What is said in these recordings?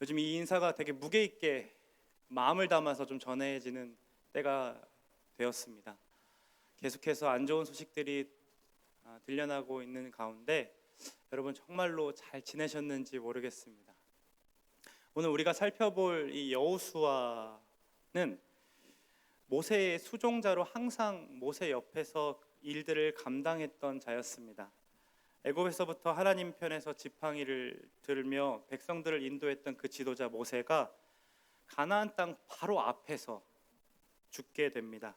요즘 이 인사가 되게 무게 있게 마음을 담아서 좀 전해지는 때가 되었습니다. 계속해서 안 좋은 소식들이 들려나고 있는 가운데 여러분 정말로 잘 지내셨는지 모르겠습니다. 오늘 우리가 살펴볼 이 여호수아는 모세의 수종자로 항상 모세 옆에서 일들을 감당했던 자였습니다. 애굽에서부터 하나님 편에서 지팡이를 들며 백성들을 인도했던 그 지도자 모세가 가나안 땅 바로 앞에서 죽게 됩니다.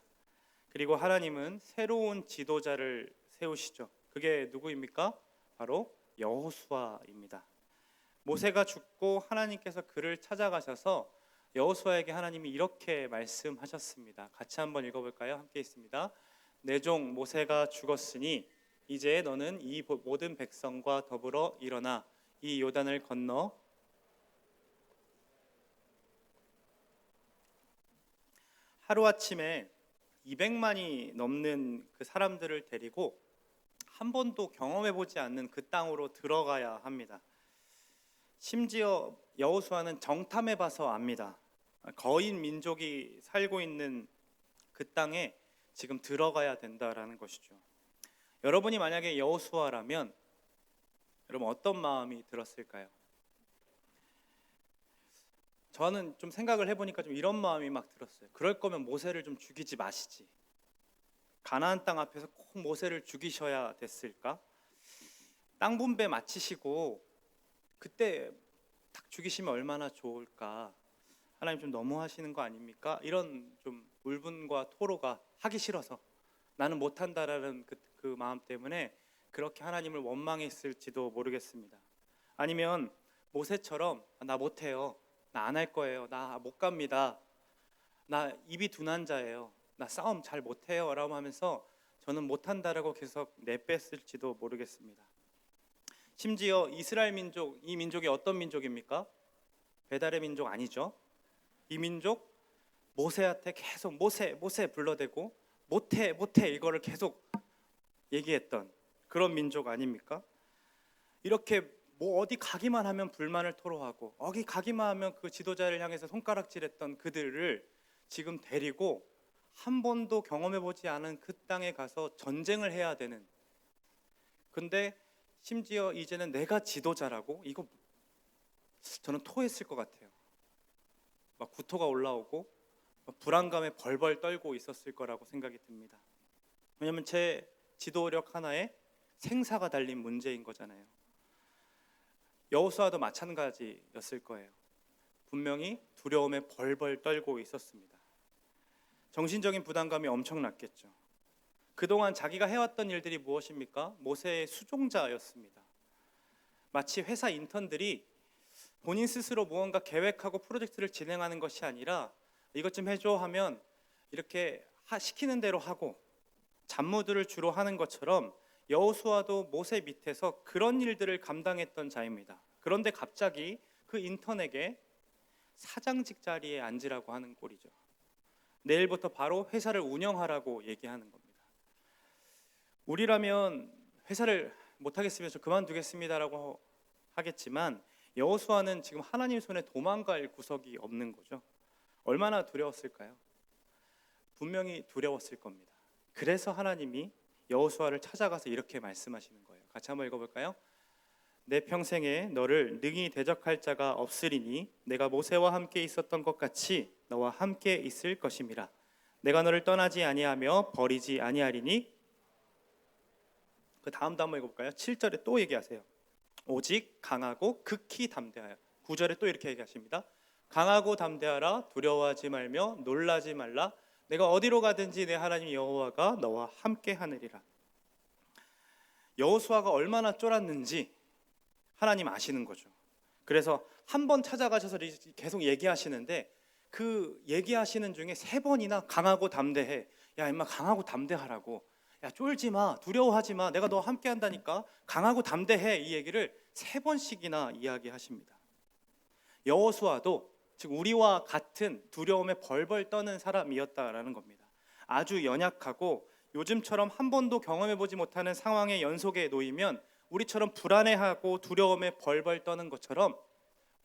그리고 하나님은 새로운 지도자를 세우시죠. 그게 누구입니까? 바로 여호수아입니다. 모세가 죽고 하나님께서 그를 찾아가셔서 여호수아에게 하나님이 이렇게 말씀하셨습니다. 같이 한번 읽어볼까요? 함께 있습니다. 내 종 모세가 죽었으니 이제 너는 이 모든 백성과 더불어 일어나 이 요단을 건너 하루아침에 200만이 넘는 그 사람들을 데리고 한 번도 경험해보지 않는 그 땅으로 들어가야 합니다. 심지어 여호수아는 정탐해봐서 압니다. 거인 민족이 살고 있는 그 땅에 지금 들어가야 된다라는 것이죠. 여러분이 만약에 여호수아라면 여러분 어떤 마음이 들었을까요? 저는 좀 생각을 해보니까 좀 이런 마음이 막 들었어요. 그럴 거면 모세를 좀 죽이지 마시지. 가나안 땅 앞에서 꼭 모세를 죽이셔야 됐을까? 땅 분배 마치시고 그때 딱 죽이시면 얼마나 좋을까? 하나님 좀 너무하시는 거 아닙니까? 이런 좀 울분과 토로가 하기 싫어서 나는 못한다라는 그 마음 때문에 그렇게 하나님을 원망했을지도 모르겠습니다. 아니면 모세처럼 나 못해요, 나 안 할 거예요, 나 못 갑니다, 나 입이 둔한 자예요, 나 싸움 잘 못해요 라고 하면서 저는 못한다라고 계속 내뺐을지도 모르겠습니다. 심지어 이스라엘 민족, 이 민족이 어떤 민족입니까? 배달의 민족 아니죠. 이 민족 모세한테 계속 모세 불러대고 못해 이거를 계속 얘기했던 그런 민족 아닙니까? 이렇게 뭐 어디 가기만 하면 불만을 토로하고 어디 가기만 하면 그 지도자를 향해서 손가락질했던 그들을 지금 데리고 한 번도 경험해보지 않은 그 땅에 가서 전쟁을 해야 되는, 근데 심지어 이제는 내가 지도자라고? 이거 저는 토했을 것 같아요. 막 구토가 올라오고 불안감에 벌벌 떨고 있었을 거라고 생각이 듭니다. 왜냐하면 제 지도력 하나에 생사가 달린 문제인 거잖아요. 여호수아도 마찬가지였을 거예요. 분명히 두려움에 벌벌 떨고 있었습니다. 정신적인 부담감이 엄청났겠죠. 그동안 자기가 해왔던 일들이 무엇입니까? 모세의 수종자였습니다. 마치 회사 인턴들이 본인 스스로 무언가 계획하고 프로젝트를 진행하는 것이 아니라 이것 좀 해줘 하면 이렇게 시키는 대로 하고 잡무들을 주로 하는 것처럼 여호수아도 모세 밑에서 그런 일들을 감당했던 자입니다. 그런데 갑자기 그 인턴에게 사장직 자리에 앉으라고 하는 꼴이죠. 내일부터 바로 회사를 운영하라고 얘기하는 겁니다. 우리라면 회사를 못하겠으면 저 그만두겠습니다라고 하겠지만 여호수아는 지금 하나님 손에 도망갈 구석이 없는 거죠. 얼마나 두려웠을까요? 분명히 두려웠을 겁니다. 그래서 하나님이 여호수아를 찾아가서 이렇게 말씀하시는 거예요. 같이 한번 읽어볼까요? 내 평생에 너를 능히 대적할 자가 없으리니 내가 모세와 함께 있었던 것 같이 너와 함께 있을 것임이라. 내가 너를 떠나지 아니하며 버리지 아니하리니. 그 다음도 한번 읽어볼까요? 7절에 또 얘기하세요. 오직 강하고 극히 담대하여. 9절에 또 이렇게 얘기하십니다. 강하고 담대하라. 두려워하지 말며 놀라지 말라. 내가 어디로 가든지 내 하나님 여호와가 너와 함께 하느리라. 여호수아가 얼마나 쫄았는지 하나님 아시는 거죠. 그래서 한 번 찾아가셔서 계속 얘기하시는데 그 얘기하시는 중에 3번이나 강하고 담대해. 야 임마 강하고 담대하라고. 야 쫄지 마, 두려워하지 마, 내가 너와 함께 한다니까, 강하고 담대해, 이 얘기를 3번씩이나 이야기하십니다. 여호수아도 즉 우리와 같은 두려움에 벌벌 떠는 사람이었다라는 겁니다. 아주 연약하고 요즘처럼 한 번도 경험해보지 못하는 상황의 연속에 놓이면 우리처럼 불안해하고 두려움에 벌벌 떠는 것처럼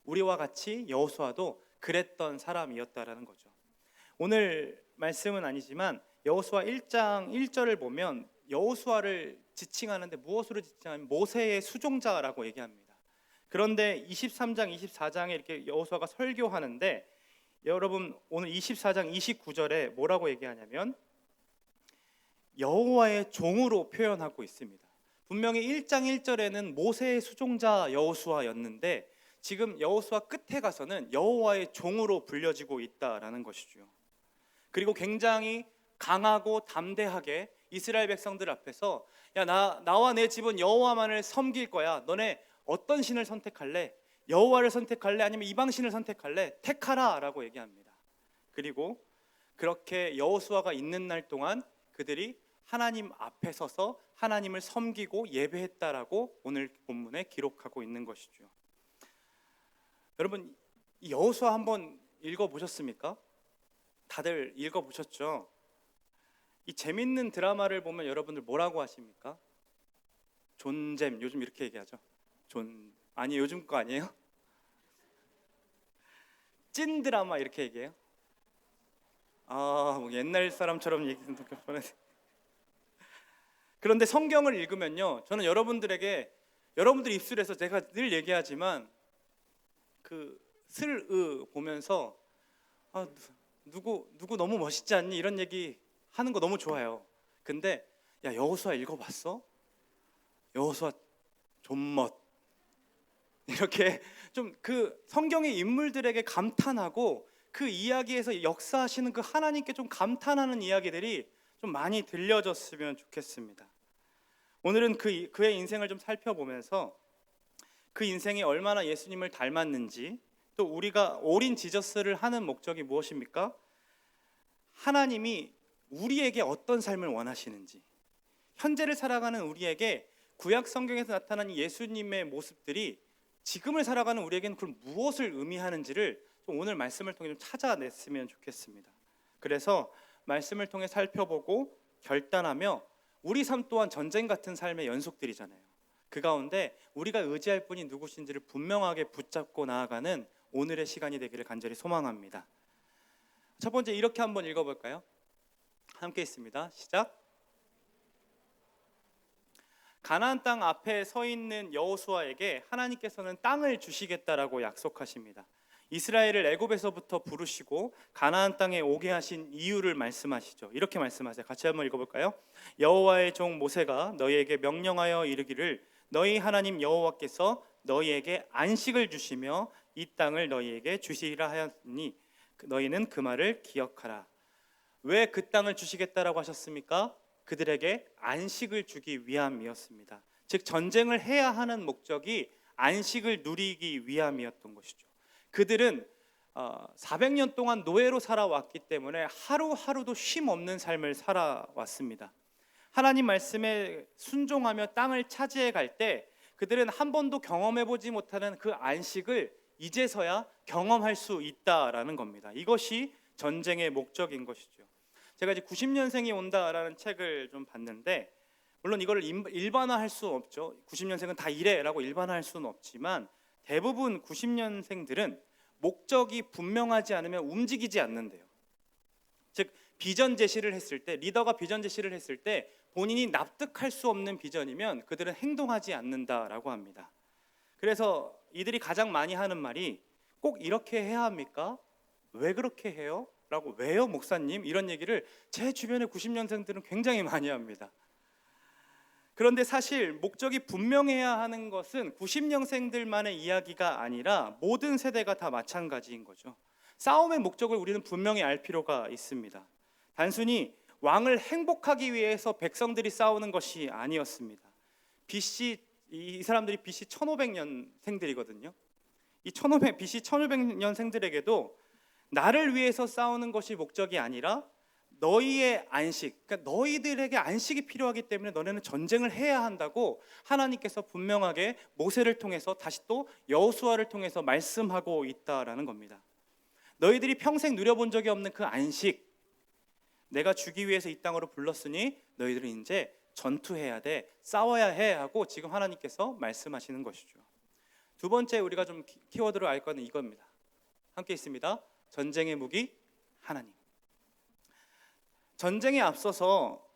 우리와 같이 여호수아도 그랬던 사람이었다라는 거죠. 오늘 말씀은 아니지만 여호수아 1장 1절을 보면 여호수아를 지칭하는데 무엇으로 지칭하면 모세의 수종자라고 얘기합니다. 그런데 23장 24장에 이렇게 여호수아가 설교하는데 여러분 오늘 24장 29절에 뭐라고 얘기하냐면 여호와의 종으로 표현하고 있습니다. 분명히 1장 1절에는 모세의 수종자 여호수아였는데 지금 여호수아 끝에 가서는 여호와의 종으로 불려지고 있다라는 것이죠. 그리고 굉장히 강하고 담대하게 이스라엘 백성들 앞에서 나와 내 집은 여호와만을 섬길 거야. 너네 어떤 신을 선택할래? 여호와를 선택할래? 아니면 이방 신을 선택할래? 택하라 라고 얘기합니다. 그리고 그렇게 여호수아가 있는 날 동안 그들이 하나님 앞에 서서 하나님을 섬기고 예배했다라고 오늘 본문에 기록하고 있는 것이죠. 여러분 이 여호수아 한번 읽어보셨습니까? 다들 읽어보셨죠? 이 재밌는 드라마를 보면 여러분들 뭐라고 하십니까? 존잼, 요즘 이렇게 얘기하죠. 아니 요즘 거 아니에요? 찐 드라마 이렇게 얘기해요? 뭐 옛날 사람처럼 얘기는 그런데 성경을 읽으면요, 저는 여러분들 입술에서 제가 늘 얘기하지만 그 슬 보면서 누구 너무 멋있지 않니? 이런 얘기 하는 거 너무 좋아요. 근데 야 여호수아 읽어봤어? 여호수아 존멋 이렇게 좀 그 성경의 인물들에게 감탄하고 그 이야기에서 역사하시는 그 하나님께 좀 감탄하는 이야기들이 좀 많이 들려졌으면 좋겠습니다. 오늘은 그의 인생을 좀 살펴보면서 그 인생이 얼마나 예수님을 닮았는지, 또 우리가 올인 지저스를 하는 목적이 무엇입니까? 하나님이 우리에게 어떤 삶을 원하시는지, 현재를 살아가는 우리에게 구약 성경에서 나타난 예수님의 모습들이 지금을 살아가는 우리에게는 그럼 무엇을 의미하는지를 좀 오늘 말씀을 통해 좀 찾아냈으면 좋겠습니다. 그래서 말씀을 통해 살펴보고 결단하며 우리 삶 또한 전쟁 같은 삶의 연속들이잖아요. 그 가운데 우리가 의지할 분이 누구신지를 분명하게 붙잡고 나아가는 오늘의 시간이 되기를 간절히 소망합니다. 첫 번째 이렇게 한번 읽어볼까요? 함께 있습니다. 시작. 가나안 땅 앞에 서 있는 여호수아에게 하나님께서는 땅을 주시겠다라고 약속하십니다. 이스라엘을 애굽에서부터 부르시고 가나안 땅에 오게 하신 이유를 말씀하시죠. 이렇게 말씀하세요. 같이 한번 읽어볼까요? 여호와의 종 모세가 너희에게 명령하여 이르기를 너희 하나님 여호와께서 너희에게 안식을 주시며 이 땅을 너희에게 주시리라 하였으니 너희는 그 말을 기억하라. 왜 그 땅을 주시겠다라고 하셨습니까? 그들에게 안식을 주기 위함이었습니다. 즉 전쟁을 해야 하는 목적이 안식을 누리기 위함이었던 것이죠. 그들은 400년 동안 노예로 살아왔기 때문에 하루하루도 쉼 없는 삶을 살아왔습니다. 하나님 말씀에 순종하며 땅을 차지해 갈 때 그들은 한 번도 경험해보지 못하는 그 안식을 이제서야 경험할 수 있다라는 겁니다. 이것이 전쟁의 목적인 것이죠. 제가 이제 90년생이 온다라는 책을 좀 봤는데, 물론 이걸 일반화할 수 없죠. 90년생은 다 이래라고 일반화할 수는 없지만 대부분 90년생들은 목적이 분명하지 않으면 움직이지 않는데요. 즉 비전 제시를 했을 때, 리더가 비전 제시를 했을 때 본인이 납득할 수 없는 비전이면 그들은 행동하지 않는다라고 합니다. 그래서 이들이 가장 많이 하는 말이 꼭 이렇게 해야 합니까? 왜 그렇게 해요? 라고, 왜요 목사님? 이런 얘기를 제 주변의 90년생들은 굉장히 많이 합니다. 그런데 사실 목적이 분명해야 하는 것은 90년생들만의 이야기가 아니라 모든 세대가 다 마찬가지인 거죠. 싸움의 목적을 우리는 분명히 알 필요가 있습니다. 단순히 왕을 행복하기 위해서 백성들이 싸우는 것이 아니었습니다. 이 사람들이 BC 1500년생들이거든요. 이 BC 1500년생들에게도 나를 위해서 싸우는 것이 목적이 아니라 너희의 안식, 그러니까 너희들에게 안식이 필요하기 때문에 너네는 전쟁을 해야 한다고 하나님께서 분명하게 모세를 통해서 다시 또 여호수아를 통해서 말씀하고 있다라는 겁니다. 너희들이 평생 누려본 적이 없는 그 안식, 내가 주기 위해서 이 땅으로 불렀으니 너희들은 이제 전투해야 돼, 싸워야 해 하고 지금 하나님께서 말씀하시는 것이죠. 두 번째 우리가 좀 키워드로 알 거는 이겁니다. 함께 있습니다. 전쟁의 무기 하나님. 전쟁에 앞서서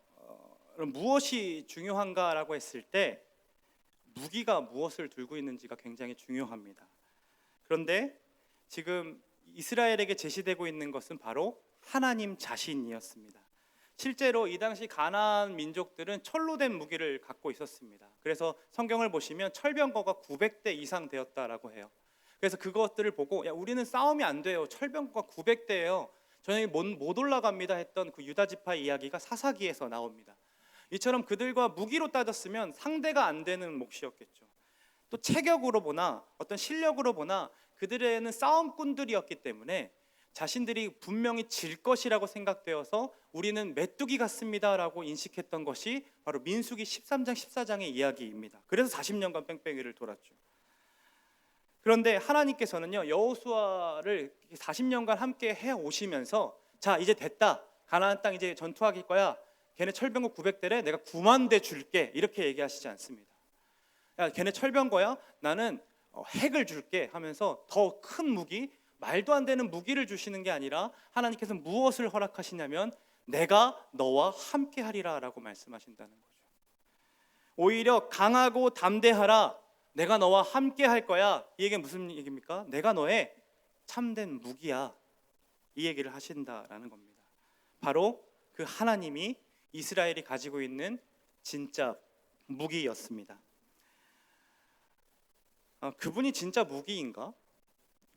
무엇이 중요한가라고 했을 때 무기가 무엇을 들고 있는지가 굉장히 중요합니다. 그런데 지금 이스라엘에게 제시되고 있는 것은 바로 하나님 자신이었습니다. 실제로 이 당시 가나안 민족들은 철로 된 무기를 갖고 있었습니다. 그래서 성경을 보시면 철병거가 900대 이상 되었다라고 해요. 그래서 그것들을 보고 야, 우리는 싸움이 안 돼요. 철병거가 900대예요. 저희 못 올라갑니다 했던 그 유다 지파 이야기가 사사기에서 나옵니다. 이처럼 그들과 무기로 따졌으면 상대가 안 되는 몫이었겠죠. 또 체격으로 보나 어떤 실력으로 보나 그들에는 싸움꾼들이었기 때문에 자신들이 분명히 질 것이라고 생각되어서 우리는 메뚜기 같습니다라고 인식했던 것이 바로 민수기 13장 14장의 이야기입니다. 그래서 40년간 뺑뺑이를 돌았죠. 그런데 하나님께서는요, 여호수아를 40년간 함께 해 오시면서 자 이제 됐다, 가나안 땅 이제 전투하길 거야, 걔네 철병거 900대래, 내가 9만 대 줄게, 이렇게 얘기하시지 않습니다. 야 걔네 철병거야, 나는 핵을 줄게 하면서 더 큰 무기, 말도 안 되는 무기를 주시는 게 아니라 하나님께서 무엇을 허락하시냐면 내가 너와 함께 하리라 라고 말씀하신다는 거죠. 오히려 강하고 담대하라, 내가 너와 함께 할 거야. 이 얘기는 무슨 얘기입니까? 내가 너의 참된 무기야, 이 얘기를 하신다라는 겁니다. 바로 그 하나님이 이스라엘이 가지고 있는 진짜 무기였습니다. 그분이 진짜 무기인가?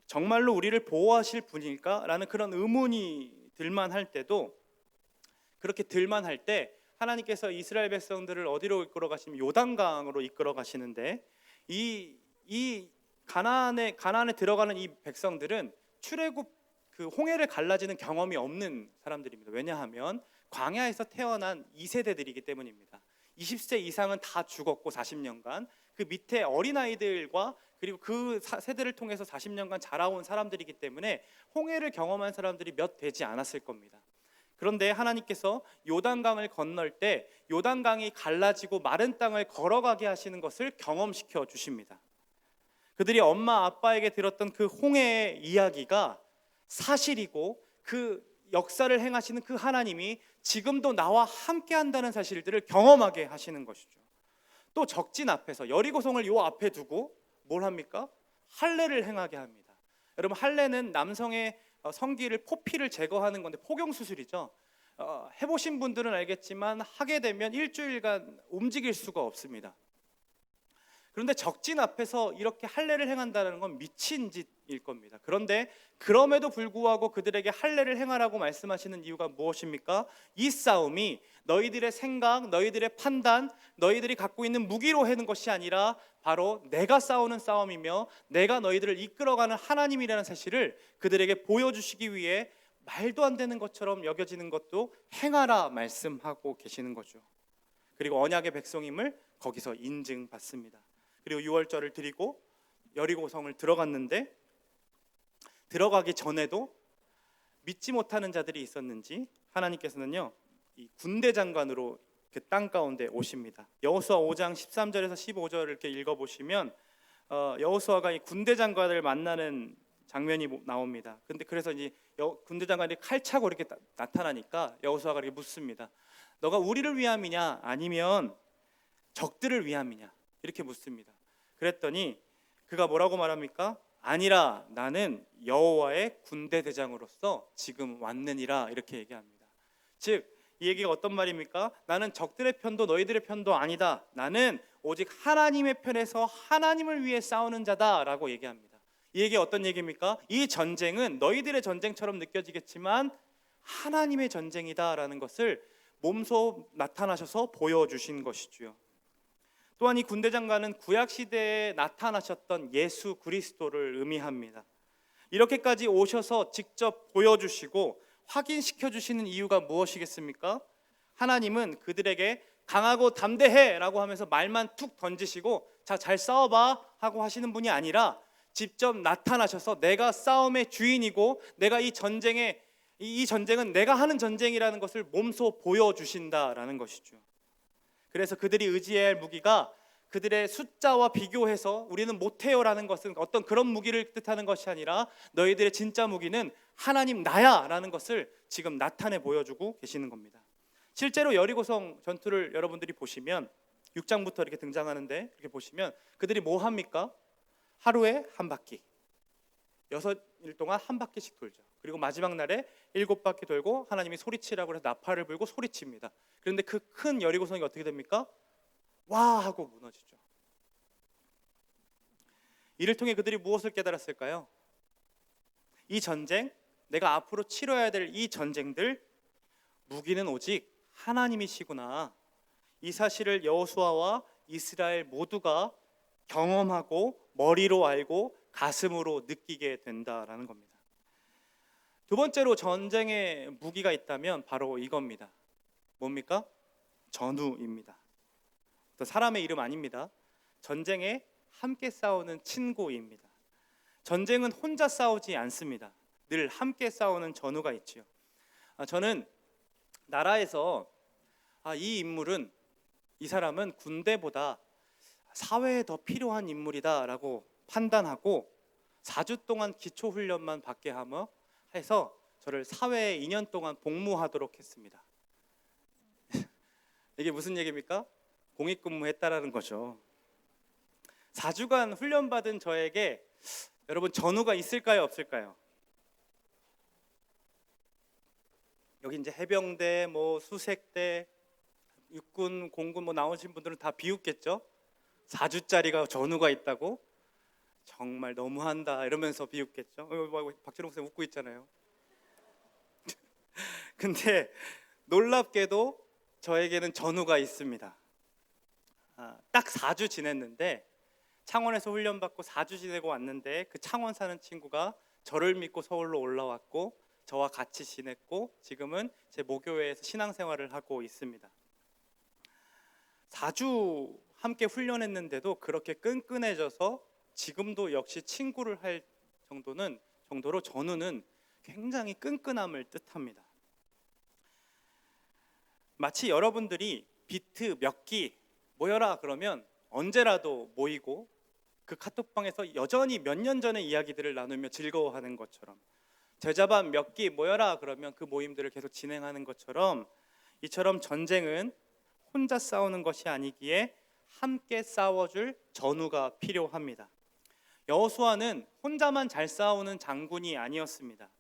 정말로 우리를 보호하실 분일까? 라는 그런 의문이 들만 할 때도, 그렇게 들만 할 때 하나님께서 이스라엘 백성들을 어디로 이끌어 가시면 요단강으로 이끌어 가시는데 이 가나안에 들어가는 이 백성들은 출애굽 그 홍해를 갈라지는 경험이 없는 사람들입니다. 왜냐하면 광야에서 태어난 2세대들이기 때문입니다. 20세 이상은 다 죽었고 40년간 그 밑에 어린아이들과 그리고 그 세대를 통해서 40년간 자라온 사람들이기 때문에 홍해를 경험한 사람들이 몇 되지 않았을 겁니다. 그런데 하나님께서 요단강을 건널 때 요단강이 갈라지고 마른 땅을 걸어가게 하시는 것을 경험시켜 주십니다. 그들이 엄마 아빠에게 들었던 그 홍해의 이야기가 사실이고 그 역사를 행하시는 그 하나님이 지금도 나와 함께 한다는 사실들을 경험하게 하시는 것이죠. 또 적진 앞에서 여리고성을 요 앞에 두고 뭘 합니까? 할례를 행하게 합니다. 여러분, 할례는 남성의 성기를, 포피를 제거하는 건데 포경수술이죠. 해보신 분들은 알겠지만 하게 되면 일주일간 움직일 수가 없습니다. 그런데 적진 앞에서 이렇게 할례를 행한다는 건 미친 짓일 겁니다. 그런데 그럼에도 불구하고 그들에게 할례를 행하라고 말씀하시는 이유가 무엇입니까? 이 싸움이 너희들의 생각, 너희들의 판단, 너희들이 갖고 있는 무기로 하는 것이 아니라 바로 내가 싸우는 싸움이며 내가 너희들을 이끌어가는 하나님이라는 사실을 그들에게 보여주시기 위해 말도 안 되는 것처럼 여겨지는 것도 행하라 말씀하고 계시는 거죠. 그리고 언약의 백성임을 거기서 인증받습니다. 그리고 유월절을 드리고 여리고성을 들어갔는데 들어가기 전에도 믿지 못하는 자들이 있었는지 하나님께서는요, 이 군대 장관으로 그 땅 가운데 오십니다. 여호수아 5장 13절에서 15절을 이렇게 읽어보시면 여호수아가 이 군대 장관을 만나는 장면이 나옵니다. 근데 그래서 이제 군대 장관이 칼차고 이렇게 나타나니까 여호수아가 이렇게 묻습니다. 너가 우리를 위함이냐 아니면 적들을 위함이냐 이렇게 묻습니다. 그랬더니 그가 뭐라고 말합니까? 아니라 나는 여호와의 군대 대장으로서 지금 왔느니라 이렇게 얘기합니다. 즉 이 얘기가 어떤 말입니까? 나는 적들의 편도 너희들의 편도 아니다. 나는 오직 하나님의 편에서 하나님을 위해 싸우는 자다라고 얘기합니다. 이 얘기가 어떤 얘기입니까? 이 전쟁은 너희들의 전쟁처럼 느껴지겠지만 하나님의 전쟁이다라는 것을 몸소 나타나셔서 보여주신 것이지요. 또한 이 군대 장관은 구약 시대에 나타나셨던 예수 그리스도를 의미합니다. 이렇게까지 오셔서 직접 보여주시고 확인시켜 주시는 이유가 무엇이겠습니까? 하나님은 그들에게 강하고 담대해 라고 하면서 말만 툭 던지시고 자, 잘 싸워봐 하고 하시는 분이 아니라 직접 나타나셔서 내가 싸움의 주인이고 내가 이 전쟁은 내가 하는 전쟁이라는 것을 몸소 보여주신다라는 것이죠. 그래서 그들이 의지해야 할 무기가 그들의 숫자와 비교해서 우리는 못해요라는 것은 어떤 그런 무기를 뜻하는 것이 아니라 너희들의 진짜 무기는 하나님 나야라는 것을 지금 나타내 보여주고 계시는 겁니다. 실제로 여리고성 전투를 여러분들이 보시면 6장부터 이렇게 등장하는데 이렇게 보시면 그들이 뭐 합니까? 하루에 한 바퀴, 6일 동안 한 바퀴씩 돌죠. 그리고 마지막 날에 7바퀴 돌고 하나님이 소리치라고 해서 나팔을 불고 소리칩니다. 그런데 그 큰 여리고성이 어떻게 됩니까? 와 하고 무너지죠. 이를 통해 그들이 무엇을 깨달았을까요? 이 전쟁, 내가 앞으로 치러야 될 이 전쟁들, 무기는 오직 하나님이시구나. 이 사실을 여호수아와 이스라엘 모두가 경험하고 머리로 알고 가슴으로 느끼게 된다라는 겁니다. 두 번째로 전쟁의 무기가 있다면 바로 이겁니다. 뭡니까? 전우입니다. 또 사람의 이름 아닙니다. 전쟁에 함께 싸우는 친구입니다. 전쟁은 혼자 싸우지 않습니다. 늘 함께 싸우는 전우가 있지요. 저는 나라에서 이 인물은, 이 사람은 군대보다 사회에 더 필요한 인물이다라고 판단하고 4주 동안 기초훈련만 받게 하며 해서 저를 사회에 2년 동안 복무하도록 했습니다. 이게 무슨 얘기입니까? 공익근무했다라는 거죠. 4주간 훈련받은 저에게 여러분 전우가 있을까요, 없을까요? 여기 이제 해병대, 수색대, 육군, 공군 나오신 분들은 다 비웃겠죠? 4주짜리가 전우가 있다고? 정말 너무한다 이러면서 비웃겠죠? 박준홍 선생님 웃고 있잖아요. 근데 놀랍게도 저에게는 전우가 있습니다. 딱 4주 지냈는데, 창원에서 훈련받고 4주 지내고 왔는데 그 창원 사는 친구가 저를 믿고 서울로 올라왔고 저와 같이 지냈고 지금은 제 모교회에서 신앙생활을 하고 있습니다. 4주 함께 훈련했는데도 그렇게 끈끈해져서 지금도 역시 친구를 할 정도로 전우는 굉장히 끈끈함을 뜻합니다. 마치 여러분들이 비트 몇 기 모여라 그러면 언제라도 모이고 그 카톡방에서 여전히 몇 년 전의 이야기들을 나누며 즐거워하는 것처럼, 제자반 몇 기 모여라 그러면 그 모임들을 계속 진행하는 것처럼, 이처럼 전쟁은 혼자 싸우는 것이 아니기에 함께 싸워줄 전우가 필요합니다. 여호수아는 혼자만 잘 싸우는 장군이 아니었습니다.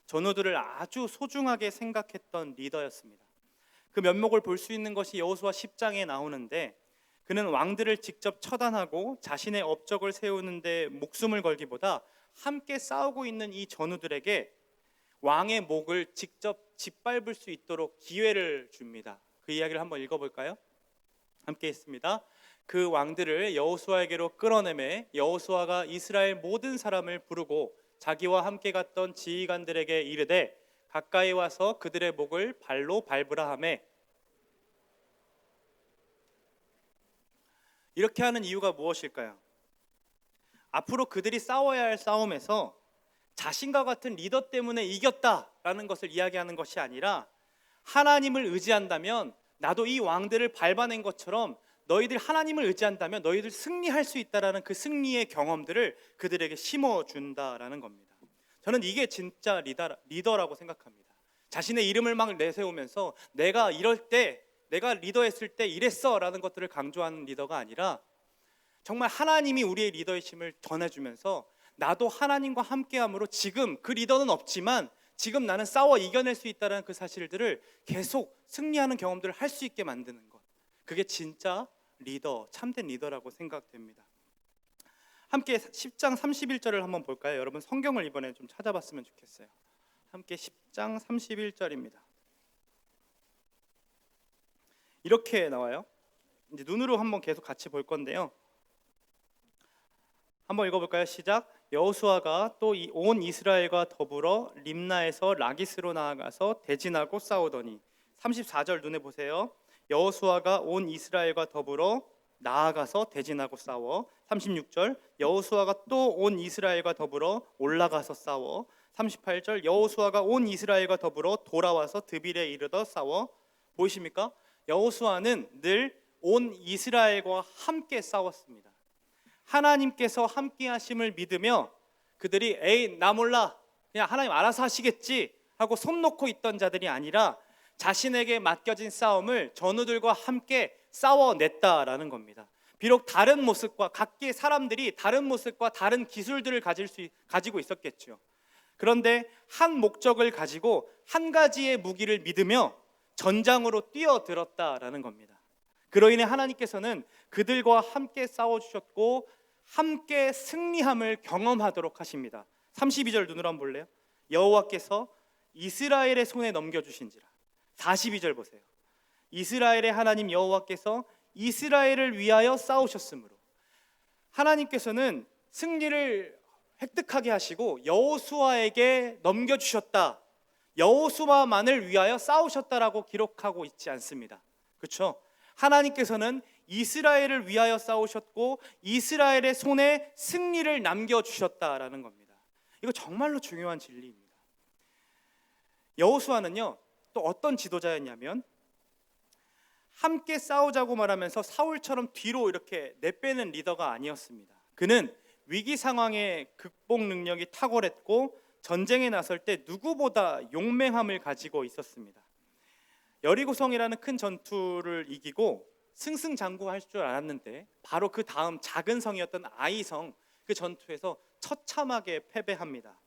전우들을 아주 소중하게 생각했던 리더였습니다. 그 면목을 볼 수 있는 것이 여호수아 10장에 나오는데, 그는 왕들을 직접 처단하고 자신의 업적을 세우는 데 목숨을 걸기보다 함께 싸우고 있는 이 전우들에게 왕의 목을 직접 짓밟을 수 있도록 기회를 줍니다. 그 이야기를 한번 읽어볼까요? 함께 있습니다. 그 왕들을 여호수아에게로 끌어내매 여호수아가 이스라엘 모든 사람을 부르고 자기와 함께 갔던 지휘관들에게 이르되 가까이 와서 그들의 목을 발로 밟으라 하매, 이렇게 하는 이유가 무엇일까요? 앞으로 그들이 싸워야 할 싸움에서 자신과 같은 리더 때문에 이겼다라는 것을 이야기하는 것이 아니라, 하나님을 의지한다면 나도 이 왕들을 밟아낸 것처럼 너희들 하나님을 의지한다면 너희들 승리할 수 있다라는 그 승리의 경험들을 그들에게 심어준다라는 겁니다. 저는 이게 진짜 리더라고 생각합니다. 자신의 이름을 막 내세우면서 내가 이럴 때, 내가 리더했을 때 이랬어 라는 것들을 강조하는 리더가 아니라, 정말 하나님이 우리의 리더이심을 전해주면서 나도 하나님과 함께함으로 지금 그 리더는 없지만 지금 나는 싸워 이겨낼 수 있다는 그 사실들을 계속 승리하는 경험들을 할 수 있게 만드는 것, 그게 진짜 리더, 참된 리더라고 생각됩니다. 함께 10장 31절을 한번 볼까요? 여러분 성경을 이번에 좀 찾아봤으면 좋겠어요. 함께 10장 31절입니다. 이렇게 나와요. 이제 눈으로 한번 계속 같이 볼 건데요. 한번 읽어볼까요? 시작. 여호수아가 또 온 이스라엘과 더불어 림나에서 라기스로 나아가서 대진하고 싸우더니, 34절 눈에 보세요. 여호수아가 온 이스라엘과 더불어 나아가서 대진하고 싸워. 36절 여호수아가 또 온 이스라엘과 더불어 올라가서 싸워. 38절 여호수아가 온 이스라엘과 더불어 돌아와서 드빌에 이르러 싸워. 보이십니까? 여호수아는 늘 온 이스라엘과 함께 싸웠습니다. 하나님께서 함께 하심을 믿으며 그들이 에이 나 몰라 그냥 하나님 알아서 하시겠지 하고 손 놓고 있던 자들이 아니라 자신에게 맡겨진 싸움을 전우들과 함께 싸워냈다라는 겁니다. 비록 다른 모습과 각기 사람들이 다른 모습과 다른 기술들을 가지고 있었겠죠. 그런데 한 목적을 가지고 한 가지의 무기를 믿으며 전장으로 뛰어들었다라는 겁니다. 그로 인해 하나님께서는 그들과 함께 싸워주셨고 함께 승리함을 경험하도록 하십니다. 32절 눈으로 한번 볼래요? 여호와께서 이스라엘의 손에 넘겨주신지라. 42절 보세요. 이스라엘의 하나님 여호와께서 이스라엘을 위하여 싸우셨으므로. 하나님께서는 승리를 획득하게 하시고 여호수아에게 넘겨주셨다, 여호수아만을 위하여 싸우셨다라고 기록하고 있지 않습니다. 그렇죠? 하나님께서는 이스라엘을 위하여 싸우셨고 이스라엘의 손에 승리를 남겨주셨다라는 겁니다. 이거 정말로 중요한 진리입니다. 여호수아는요 또 어떤 지도자였냐면 함께 싸우자고 말하면서 사울처럼 뒤로 이렇게 내빼는 리더가 아니었습니다. 그는 위기 상황의 극복 능력이 탁월했고 전쟁에 나설 때 누구보다 용맹함을 가지고 있었습니다. 여리고성이라는 큰 전투를 이기고 승승장구할 줄 알았는데 바로 그 다음 작은 성이었던 아이성, 그 전투에서 처참하게 패배합니다.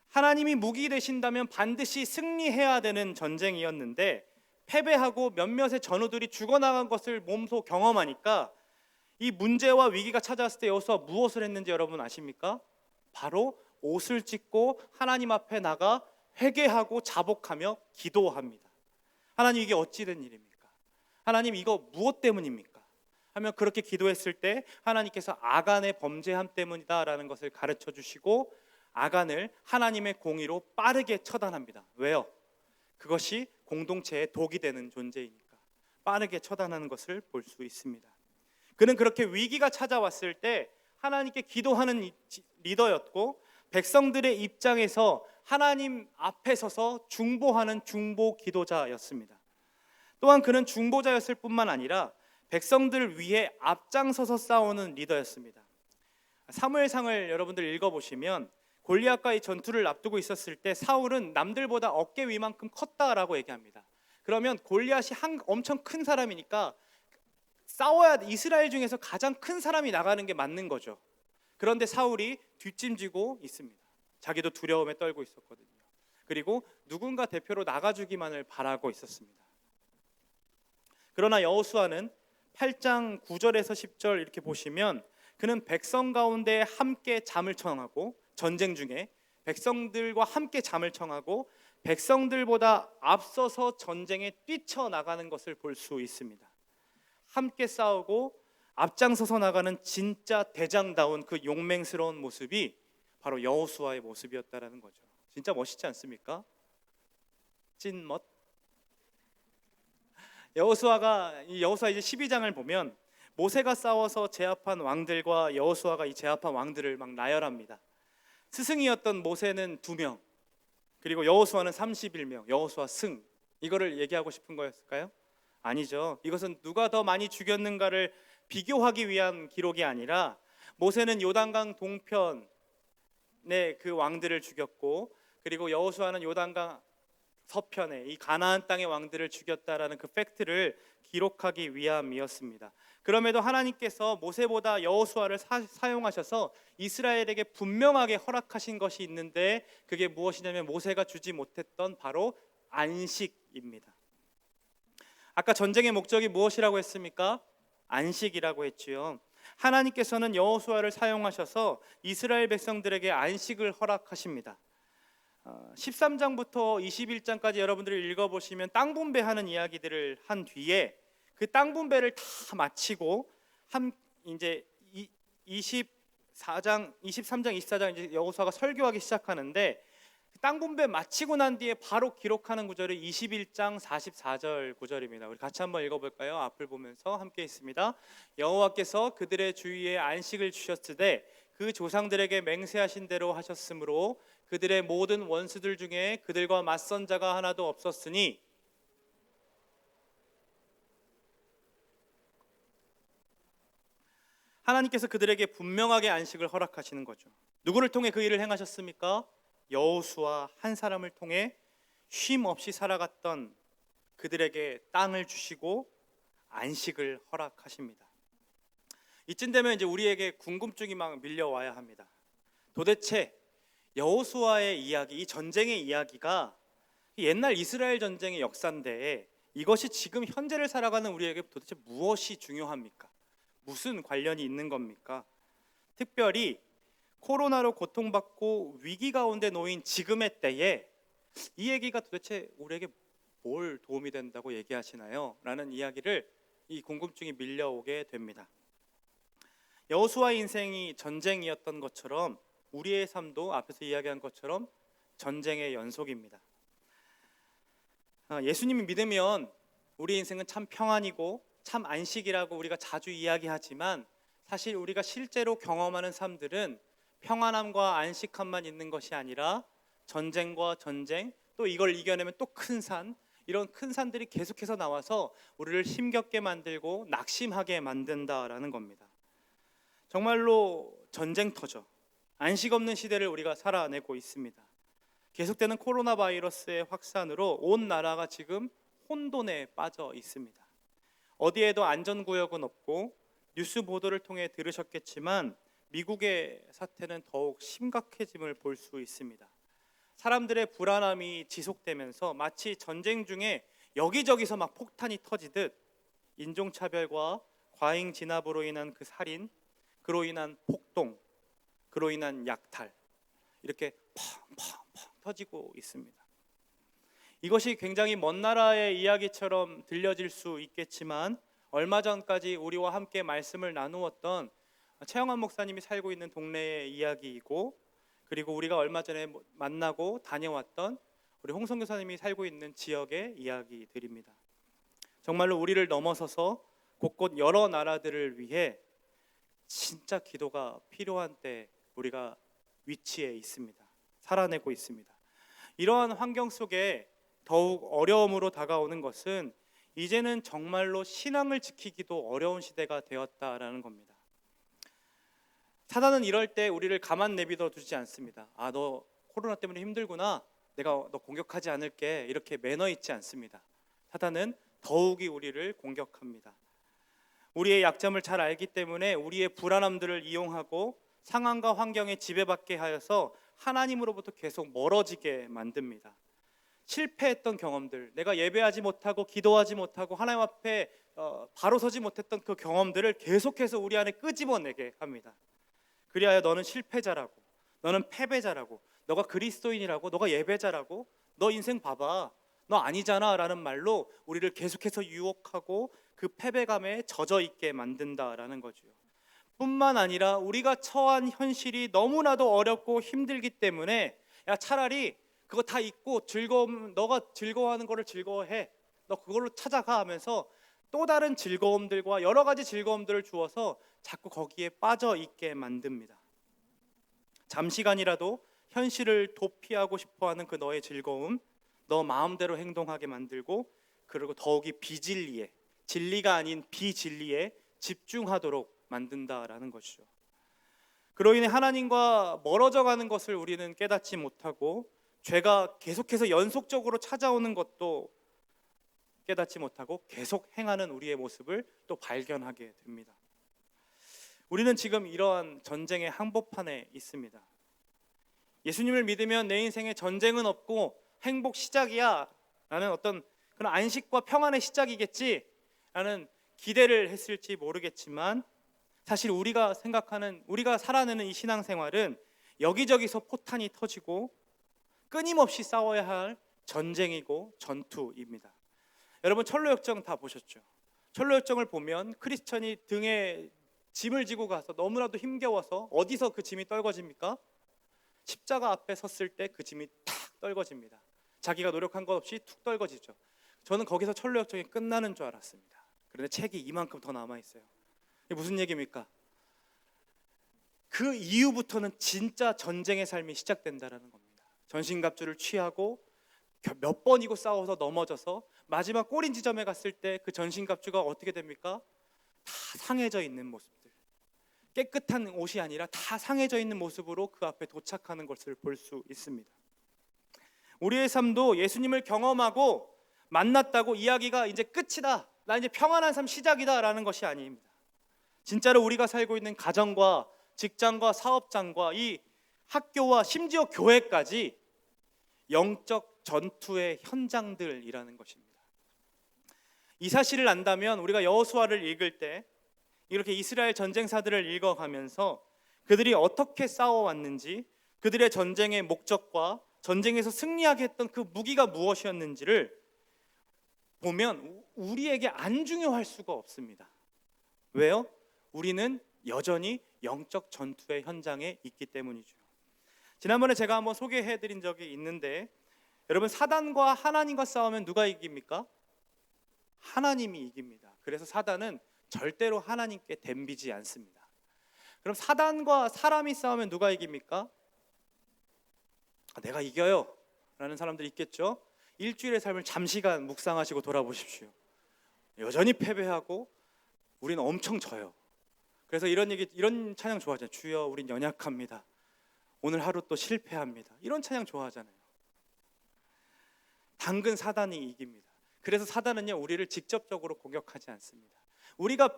하나님이 무기 되신다면 반드시 승리해야 되는 전쟁이었는데 패배하고 몇몇의 전우들이 죽어나간 것을 몸소 경험하니까 이 문제와 위기가 찾아왔을 때 여호수아 무엇을 했는지 여러분 아십니까? 바로 옷을 찢고 하나님 앞에 나가 회개하고 자복하며 기도합니다. 하나님 이게 어찌 된 일입니까? 하나님 이거 무엇 때문입니까? 하면 그렇게 기도했을 때 하나님께서 아간의 범죄함 때문이다라는 것을 가르쳐 주시고 아간을 하나님의 공의로 빠르게 처단합니다. 왜요? 그것이 공동체에 독이 되는 존재이니까 빠르게 처단하는 것을 볼 수 있습니다. 그는 그렇게 위기가 찾아왔을 때 하나님께 기도하는 리더였고 백성들의 입장에서 하나님 앞에 서서 중보하는 중보 기도자였습니다. 또한 그는 중보자였을 뿐만 아니라 백성들을 위해 앞장서서 싸우는 리더였습니다. 사무엘상을 여러분들 읽어보시면 골리앗과의 전투를 앞두고 있었을 때 사울은 남들보다 어깨 위만큼 컸다라고 얘기합니다. 그러면 골리앗이 엄청 큰 사람이니까 싸워야 이스라엘 중에서 가장 큰 사람이 나가는 게 맞는 거죠. 그런데 사울이 뒷짐지고 있습니다. 자기도 두려움에 떨고 있었거든요. 그리고 누군가 대표로 나가주기만을 바라고 있었습니다. 그러나 여호수아는 8장 9절에서 10절 이렇게 보시면 그는 백성 가운데 함께 잠을 청하고 전쟁 중에 백성들과 함께 잠을 청하고 백성들보다 앞서서 전쟁에 뛰쳐나가는 것을 볼 수 있습니다. 함께 싸우고 앞장서서 나가는 진짜 대장다운 그 용맹스러운 모습이 바로 여호수아의 모습이었다라는 거죠. 진짜 멋있지 않습니까? 찐멋. 여호수아 이제 12장을 보면 모세가 싸워서 제압한 왕들과 여호수아가 이 제압한 왕들을 막 나열합니다. 스승이었던 모세는 2명, 그리고 여호수아는 31명. 여호수아 승, 이거를 얘기하고 싶은 거였을까요? 아니죠. 이것은 누가 더 많이 죽였는가를 비교하기 위한 기록이 아니라 모세는 요단강 동편의 그 왕들을 죽였고 그리고 여호수아는 요단강 서편에 이 가나안 땅의 왕들을 죽였다라는 그 팩트를 기록하기 위함이었습니다. 그럼에도 하나님께서 모세보다 여호수아를 사용하셔서 이스라엘에게 분명하게 허락하신 것이 있는데 그게 무엇이냐면 모세가 주지 못했던 바로 안식입니다. 아까 전쟁의 목적이 무엇이라고 했습니까? 안식이라고 했지요. 하나님께서는 여호수아를 사용하셔서 이스라엘 백성들에게 안식을 허락하십니다. 13장부터 21장까지 여러분들이 읽어보시면 땅 분배하는 이야기들을 한 뒤에 그 땅 분배를 다 마치고 이제 23장, 24장 이제 여호수아가 설교하기 시작하는데 땅 분배 마치고 난 뒤에 바로 기록하는 구절이 21장 44절 구절입니다. 우리 같이 한번 읽어볼까요? 앞을 보면서 함께 있습니다. 여호와께서 그들의 주위에 안식을 주셨으되 그 조상들에게 맹세하신 대로 하셨으므로 그들의 모든 원수들 중에 그들과 맞선 자가 하나도 없었으니 하나님께서 그들에게 분명하게 안식을 허락하시는 거죠. 누구를 통해 그 일을 행하셨습니까? 여호수아 한 사람을 통해 쉼 없이 살아갔던 그들에게 땅을 주시고 안식을 허락하십니다. 이쯤 되면 이제 우리에게 궁금증이 막 밀려와야 합니다. 도대체 여호수아의 이야기, 이 전쟁의 이야기가 옛날 이스라엘 전쟁의 역사인데 이것이 지금 현재를 살아가는 우리에게 도대체 무엇이 중요합니까? 무슨 관련이 있는 겁니까? 특별히 코로나로 고통받고 위기 가운데 놓인 지금의 때에 이 얘기가 도대체 우리에게 뭘 도움이 된다고 얘기하시나요? 라는 이야기를 이 궁금증이 밀려오게 됩니다. 여호수아의 인생이 전쟁이었던 것처럼 우리의 삶도 앞에서 이야기한 것처럼 전쟁의 연속입니다. 예수님이 믿으면 우리 인생은 참 평안이고 참 안식이라고 우리가 자주 이야기하지만 사실 우리가 실제로 경험하는 삶들은 평안함과 안식함만 있는 것이 아니라 전쟁과 전쟁, 또 이걸 이겨내면 또 큰 산, 이런 큰 산들이 계속해서 나와서 우리를 힘겹게 만들고 낙심하게 만든다라는 겁니다. 정말로 전쟁터죠. 안식 없는 시대를 우리가 살아내고 있습니다. 계속되는 코로나 바이러스의 확산으로 온 나라가 지금 혼돈에 빠져 있습니다. 어디에도 안전구역은 없고 뉴스 보도를 통해 들으셨겠지만 미국의 사태는 더욱 심각해짐을 볼 수 있습니다. 사람들의 불안함이 지속되면서 마치 전쟁 중에 여기저기서 막 폭탄이 터지듯 인종차별과 과잉 진압으로 인한 그 살인, 그로 인한 폭동, 그로 인한 약탈, 이렇게 펑펑펑 터지고 있습니다. 이것이 굉장히 먼 나라의 이야기처럼 들려질 수 있겠지만 얼마 전까지 우리와 함께 말씀을 나누었던 최영환 목사님이 살고 있는 동네의 이야기이고, 그리고 우리가 얼마 전에 만나고 다녀왔던 우리 홍성 교사님이 살고 있는 지역의 이야기들입니다. 정말로 우리를 넘어서서 곳곳 여러 나라들을 위해 진짜 기도가 필요한 때 우리가 위치해 있습니다. 살아내고 있습니다. 이러한 환경 속에 더욱 어려움으로 다가오는 것은 이제는 정말로 신앙을 지키기도 어려운 시대가 되었다라는 겁니다. 사단은 이럴 때 우리를 가만 내비둬 두지 않습니다. 너 코로나 때문에 힘들구나, 내가 너 공격하지 않을게, 이렇게 매너 있지 않습니다. 사단은 더욱이 우리를 공격합니다. 우리의 약점을 잘 알기 때문에 우리의 불안함들을 이용하고 상황과 환경에 지배받게 하여서 하나님으로부터 계속 멀어지게 만듭니다. 실패했던 경험들, 내가 예배하지 못하고 기도하지 못하고 하나님 앞에 바로 서지 못했던 그 경험들을 계속해서 우리 안에 끄집어내게 합니다. 그리하여 너는 실패자라고, 너는 패배자라고, 너가 그리스도인이라고, 너가 예배자라고, 너 인생 봐봐, 너 아니잖아 라는 말로 우리를 계속해서 유혹하고 그 패배감에 젖어 있게 만든다라는 거죠. 뿐만 아니라 우리가 처한 현실이 너무나도 어렵고 힘들기 때문에 차라리 그거 다 잊고 너가 즐거워하는 거를 즐거워해, 너 그걸로 찾아가 하면서 또 다른 즐거움들과 여러 가지 즐거움들을 주어서 자꾸 거기에 빠져 있게 만듭니다. 잠시간이라도 현실을 도피하고 싶어하는 그 너의 즐거움, 너 마음대로 행동하게 만들고, 그리고 더욱이 비진리에, 진리가 아닌 비진리에 집중하도록 만든다라는 것이죠. 그로 인해 하나님과 멀어져 가는 것을 우리는 깨닫지 못하고, 죄가 계속해서 연속적으로 찾아오는 것도 깨닫지 못하고 계속 행하는 우리의 모습을 또 발견하게 됩니다. 우리는 지금 이러한 전쟁의 한복판에 있습니다. 예수님을 믿으면 내 인생에 전쟁은 없고 행복 시작이야 라는 어떤 그런 안식과 평안의 시작이겠지 라는 기대를 했을지 모르겠지만, 사실 우리가 생각하는, 우리가 살아내는 이 신앙생활은 여기저기서 포탄이 터지고 끊임없이 싸워야 할 전쟁이고 전투입니다. 여러분 철로역정 다 보셨죠? 철로역정을 보면 크리스천이 등에 짐을 지고 가서 너무나도 힘겨워서 어디서 그 짐이 떨궈집니까? 십자가 앞에 섰을 때 그 짐이 탁 떨궈집니다. 자기가 노력한 것 없이 툭 떨궈지죠. 저는 거기서 철로역정이 끝나는 줄 알았습니다. 그런데 책이 이만큼 더 남아있어요. 이게 무슨 얘기입니까? 그 이후부터는 진짜 전쟁의 삶이 시작된다는 겁니다. 전신갑주를 취하고 몇 번이고 싸워서 넘어져서 마지막 꼬린 지점에 갔을 때 그 전신갑주가 어떻게 됩니까? 다 상해져 있는 모습들. 깨끗한 옷이 아니라 다 상해져 있는 모습으로 그 앞에 도착하는 것을 볼 수 있습니다. 우리의 삶도 예수님을 경험하고 만났다고 이야기가 이제 끝이다, 나 이제 평안한 삶 시작이다 라는 것이 아닙니다. 진짜로 우리가 살고 있는 가정과 직장과 사업장과 이 학교와 심지어 교회까지 영적 전투의 현장들이라는 것입니다. 이 사실을 안다면 우리가 여호수아를 읽을 때 이렇게 이스라엘 전쟁사들을 읽어가면서 그들이 어떻게 싸워왔는지, 그들의 전쟁의 목적과 전쟁에서 승리하게 했던 그 무기가 무엇이었는지를 보면 우리에게 안 중요할 수가 없습니다. 왜요? 우리는 여전히 영적 전투의 현장에 있기 때문이죠. 지난번에 제가 한번 소개해드린 적이 있는데, 여러분, 사단과 하나님과 싸우면 누가 이깁니까? 하나님이 이깁니다. 그래서 사단은 절대로 하나님께 덤비지 않습니다. 그럼 사단과 사람이 싸우면 누가 이깁니까? 내가 이겨요 라는 사람들이 있겠죠. 일주일의 삶을 잠시간 묵상하시고 돌아보십시오. 여전히 패배하고 우리는 엄청 져요. 그래서 이런 찬양 좋아하잖아요. 주여 우린 연약합니다. 오늘 하루 또 실패합니다. 이런 찬양 좋아하잖아요. 당근 사단이 이깁니다. 그래서 사단은요, 우리를 직접적으로 공격하지 않습니다. 우리가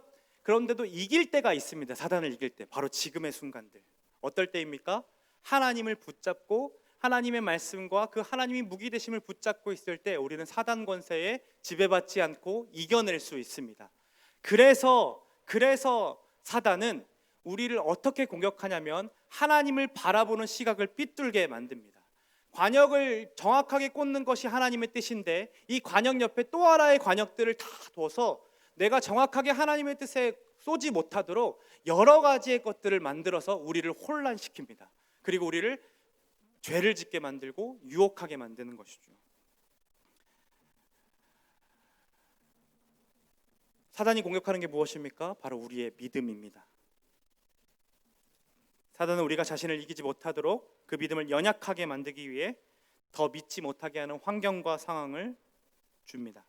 그런데도 이길 때가 있습니다. 사단을 이길 때, 바로 지금의 순간들. 어떨 때입니까? 하나님을 붙잡고 하나님의 말씀과 그 하나님이 무기 되심을 붙잡고 있을 때 우리는 사단 권세에 지배받지 않고 이겨낼 수 있습니다. 그래서 사단은 우리를 어떻게 공격하냐면 하나님을 바라보는 시각을 삐뚤게 만듭니다. 관역을 정확하게 꽂는 것이 하나님의 뜻인데 이 관역 옆에 또 하나의 관역들을 다 둬서 내가 정확하게 하나님의 뜻에 쏘지 못하도록 여러 가지의 것들을 만들어서 우리를 혼란시킵니다. 그리고 우리를 죄를 짓게 만들고 유혹하게 만드는 것이죠. 사단이 공격하는 게 무엇입니까? 바로 우리의 믿음입니다. 사단은 우리가 자신을 이기지 못하도록 그 믿음을 연약하게 만들기 위해 더 믿지 못하게 하는 환경과 상황을 줍니다.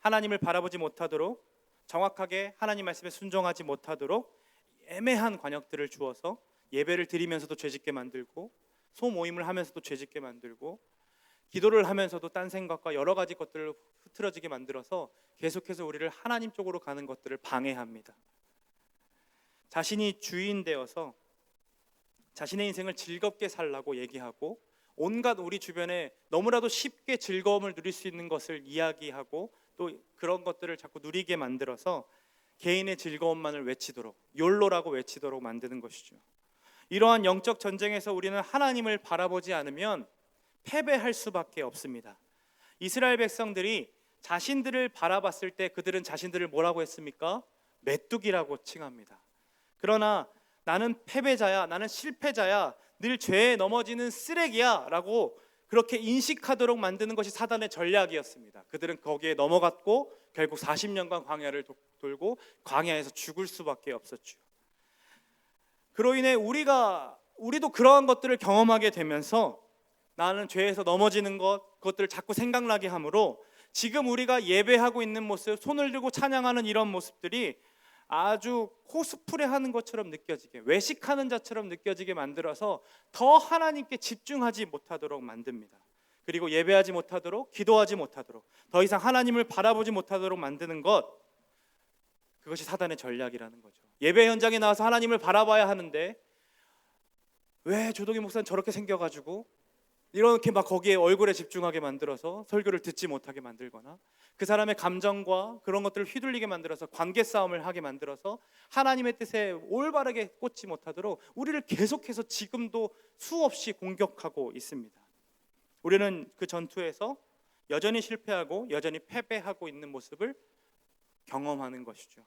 하나님을 바라보지 못하도록, 정확하게 하나님 말씀에 순종하지 못하도록 애매한 관역들을 주어서 예배를 드리면서도 죄짓게 만들고, 소모임을 하면서도 죄짓게 만들고, 기도를 하면서도 딴 생각과 여러 가지 것들을 흐트러지게 만들어서 계속해서 우리를 하나님 쪽으로 가는 것들을 방해합니다. 자신이 주인 되어서 자신의 인생을 즐겁게 살라고 얘기하고, 온갖 우리 주변에 너무나도 쉽게 즐거움을 누릴 수 있는 것을 이야기하고, 또 그런 것들을 자꾸 누리게 만들어서 개인의 즐거움만을 외치도록, 욜로라고 외치도록 만드는 것이죠. 이러한 영적 전쟁에서 우리는 하나님을 바라보지 않으면 패배할 수밖에 없습니다. 이스라엘 백성들이 자신들을 바라봤을 때 그들은 자신들을 뭐라고 했습니까? 메뚜기라고 칭합니다. 그러나 나는 패배자야, 나는 실패자야, 늘 죄에 넘어지는 쓰레기야 라고 그렇게 인식하도록 만드는 것이 사단의 전략이었습니다. 그들은 거기에 넘어갔고 결국 40년간 광야를 돌고 광야에서 죽을 수밖에 없었죠. 그로 인해 우리도 그러한 것들을 경험하게 되면서 나는 죄에서 넘어지는 그것들을 자꾸 생각나게 하므로 지금 우리가 예배하고 있는 모습, 손을 들고 찬양하는 이런 모습들이 아주 코스프레하는 것처럼 느껴지게, 외식하는 자처럼 느껴지게 만들어서 더 하나님께 집중하지 못하도록 만듭니다. 그리고 예배하지 못하도록, 기도하지 못하도록, 더 이상 하나님을 바라보지 못하도록 만드는 것, 그것이 사단의 전략이라는 거죠. 예배 현장에 나와서 하나님을 바라봐야 하는데 왜 조동희 목사는 저렇게 생겨가지고 이렇게 막 거기에 얼굴에 집중하게 만들어서 설교를 듣지 못하게 만들거나, 그 사람의 감정과 그런 것들을 휘둘리게 만들어서 관계 싸움을 하게 만들어서 하나님의 뜻에 올바르게 꽂지 못하도록 우리를 계속해서 지금도 수없이 공격하고 있습니다. 우리는 그 전투에서 여전히 실패하고 여전히 패배하고 있는 모습을 경험하는 것이죠.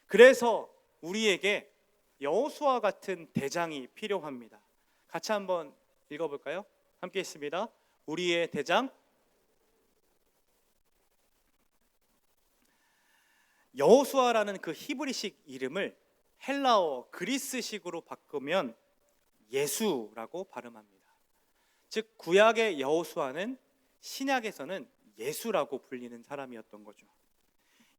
그래서 우리에게 여호수아 같은 대장이 필요합니다. 같이 한번 읽어볼까요? 함께 있습니다. 우리의 대장. 여호수아라는 그 히브리식 이름을 헬라어 그리스식으로 바꾸면 예수라고 발음합니다. 즉 구약의 여호수아는 신약에서는 예수라고 불리는 사람이었던 거죠.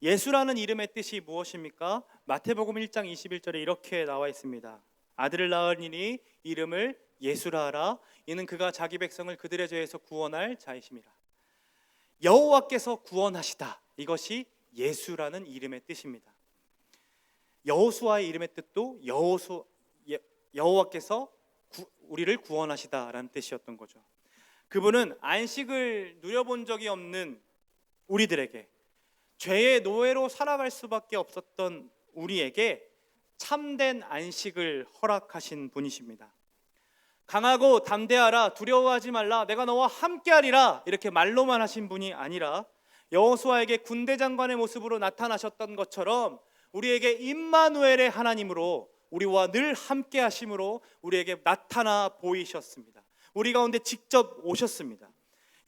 예수라는 이름의 뜻이 무엇입니까? 마태복음 1장 21절에 이렇게 나와 있습니다. 아들을 낳으니 이름을 예수라 하라. 이는 그가 자기 백성을 그들의 죄에서 구원할 자이심이라. 여호와께서 구원하시다. 이것이 예수라는 이름의 뜻입니다. 여호수아의 이름의 뜻도 여호와께서 우리를 구원하시다라는 뜻이었던 거죠. 그분은 안식을 누려본 적이 없는 우리들에게, 죄의 노예로 살아갈 수밖에 없었던 우리에게 참된 안식을 허락하신 분이십니다. 강하고 담대하라, 두려워하지 말라, 내가 너와 함께하리라, 이렇게 말로만 하신 분이 아니라 여호수아에게 군대 장관의 모습으로 나타나셨던 것처럼 우리에게 임마누엘의 하나님으로 우리와 늘 함께 하심으로 우리에게 나타나 보이셨습니다. 우리 가운데 직접 오셨습니다.